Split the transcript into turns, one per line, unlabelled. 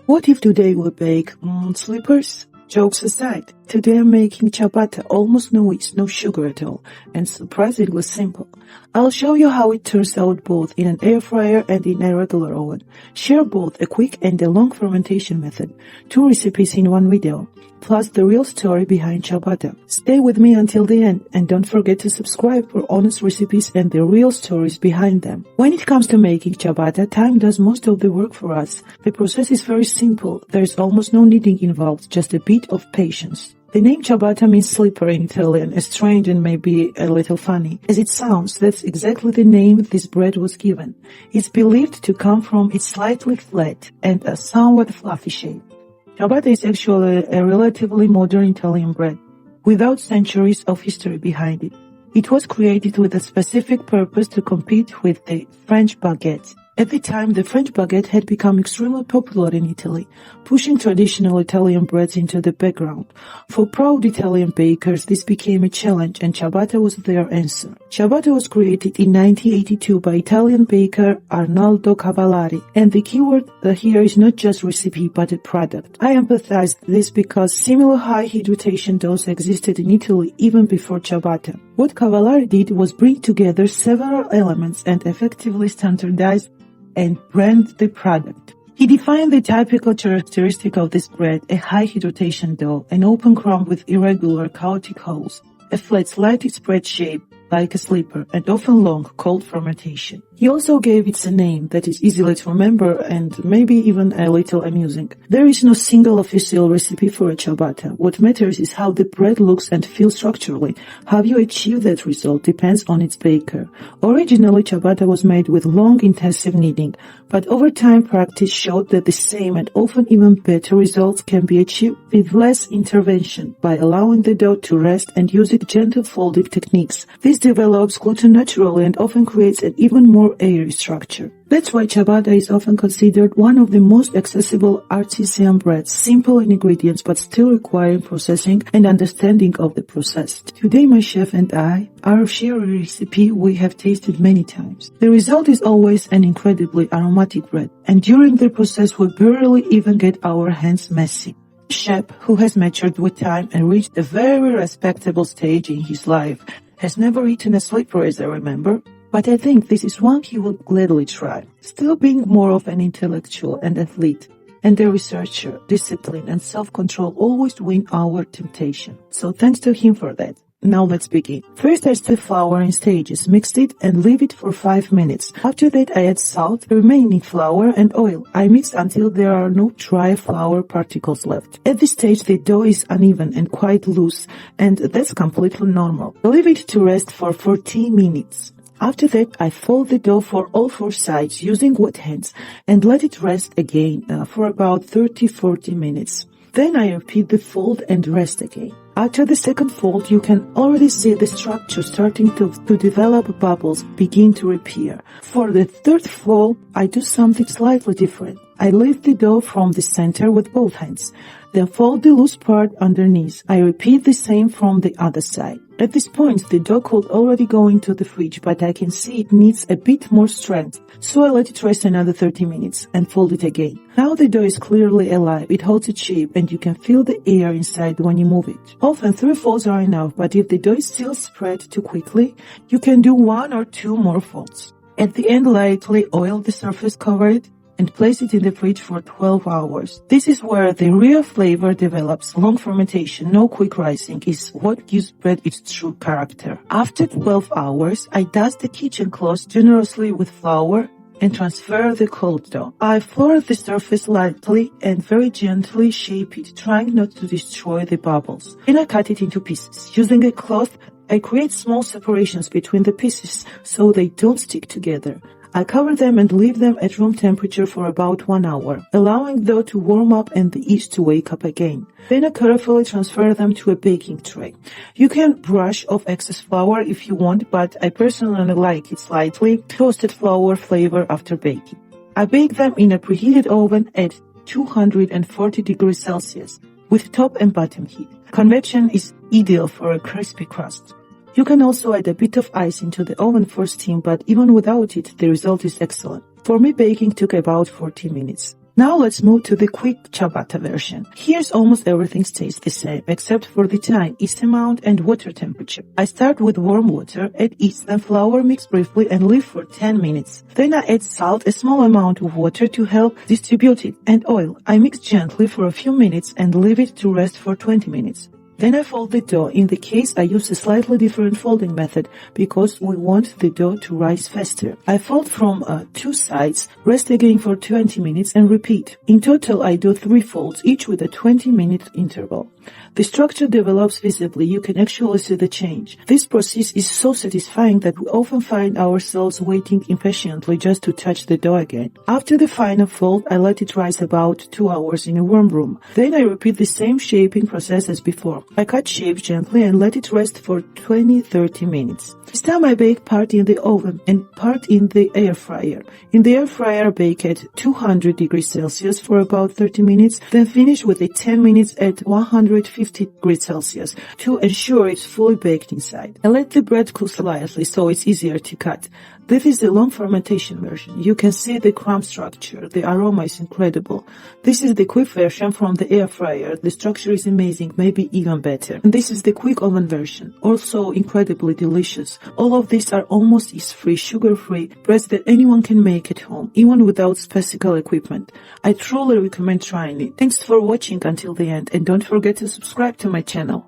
What if today we bake slippers? Jokes aside, today I'm making ciabatta, almost no yeast, no sugar at all, and surprisingly simple. I'll show you how it turns out both in an air fryer and in a regular oven. Share both a quick and a long fermentation method. 2 recipes in one video, plus the real story behind ciabatta. Stay with me until the end and don't forget to subscribe for honest recipes and the real stories behind them. When it comes to making ciabatta, time does most of the work for us. The process is very simple. There's almost no kneading involved, just a bit of patience. The name ciabatta means slipper in Italian, as strange and maybe a little funny. As it sounds, that's exactly the name this bread was given. It's believed to come from its slightly flat and a somewhat fluffy shape. Ciabatta is actually a relatively modern Italian bread, without centuries of history behind it. It was created with a specific purpose to compete with the French baguette. At the time, the French baguette had become extremely popular in Italy, pushing traditional Italian breads into the background. For proud Italian bakers, this became a challenge, and ciabatta was their answer. Ciabatta was created in 1982 by Italian baker Arnaldo Cavallari, and the keyword here is not just recipe but a product. I emphasize this because similar high hydration doughs existed in Italy even before ciabatta. What Cavallari did was bring together several elements and effectively standardize and brand the product. He defined the typical characteristic of this bread: a high hydration dough, an open crumb with irregular chaotic holes, a flat slightly spread shape like a slipper, and often long, cold fermentation. He also gave it a name that is easy to remember and maybe even a little amusing. There is no single official recipe for a ciabatta. What matters is how the bread looks and feels structurally. How you achieve that result depends on its baker. Originally, ciabatta was made with long, intensive kneading, but over time practice showed that the same and often even better results can be achieved with less intervention by allowing the dough to rest and using gentle folding techniques. This develops gluten naturally and often creates an even more airy structure. That's why ciabatta is often considered one of the most accessible artisan breads, simple in ingredients but still requiring processing and understanding of the process. Today my chef and I are sharing a recipe we have tasted many times. The result is always an incredibly aromatic bread, and during the process we barely even get our hands messy. A chef who has matured with time and reached a very respectable stage in his life has never eaten a slipper, as I remember, but I think this is one he would gladly try. Still being more of an intellectual and athlete, and a researcher, discipline and self-control always win our temptation. So thanks to him for that. Now let's begin. First I stir flour in stages, mixed it and leave it for 5 minutes. After that I add salt, remaining flour and oil. I mix until there are no dry flour particles left. At this stage the dough is uneven and quite loose, and that's completely normal. Leave it to rest for 14 minutes. After that, I fold the dough for all 4 sides using wet hands and let it rest again for about 30-40 minutes. Then I repeat the fold and rest again. After the second fold, you can already see the structure starting to develop, bubbles begin to appear. For the third fold, I do something slightly different. I lift the dough from the center with both hands, then fold the loose part underneath. I repeat the same from the other side. At this point, the dough could already go into the fridge, but I can see it needs a bit more strength, so I let it rest another 30 minutes and fold it again. Now the dough is clearly alive, it holds its shape, and you can feel the air inside when you move it. Often 3 folds are enough, but if the dough is still spread too quickly, you can do 1 or 2 more folds. At the end, lightly oil the surface, cover it, and place it in the fridge for 12 hours. This is where the real flavor develops. Long fermentation, no quick rising, is what gives bread its true character. After 12 hours, I dust the kitchen cloth generously with flour and transfer the cold dough. I flour the surface lightly and very gently shape it, trying not to destroy the bubbles. Then I cut it into pieces. Using a cloth, I create small separations between the pieces so they don't stick together. I cover them and leave them at room temperature for about 1 hour, allowing dough to warm up and the yeast to wake up again. Then I carefully transfer them to a baking tray. You can brush off excess flour if you want, but I personally like it slightly toasted flour flavor after baking. I bake them in a preheated oven at 240 degrees Celsius with top and bottom heat. Convection is ideal for a crispy crust. You can also add a bit of ice into the oven for steam, but even without it, the result is excellent. For me, baking took about 40 minutes. Now let's move to the quick ciabatta version. Here's almost everything stays the same except for the time, yeast amount and water temperature. I start with warm water, add yeast and flour, mix briefly and leave for 10 minutes. Then I add salt, a small amount of water to help distribute it, and oil. I mix gently for a few minutes and leave it to rest for 20 minutes. Then I fold the dough. In the case, I use a slightly different folding method because we want the dough to rise faster. I fold from 2 sides, rest again for 20 minutes and repeat. In total, I do 3 folds, each with a 20-minute interval. The structure develops visibly. You can actually see the change. This process is so satisfying that we often find ourselves waiting impatiently just to touch the dough again. After the final fold, I let it rise about 2 hours in a warm room. Then I repeat the same shaping process as before. I cut shapes gently and let it rest for 20-30 minutes. This time I bake part in the oven and part in the air fryer. In the air fryer, I bake at 200 degrees Celsius for about 30 minutes, then finish with 10 minutes at 150 degrees Celsius to ensure it's fully baked inside. I let the bread cool slightly so it's easier to cut. This is the long fermentation version. You can see the crumb structure. The aroma is incredible. This is the quick version from the air fryer. The structure is amazing, maybe even better. And this is the quick oven version. Also incredibly delicious. All of these are almost yeast-free, sugar-free breads that anyone can make at home, even without special equipment. I truly recommend trying it. Thanks for watching until the end, and don't forget to subscribe to my channel.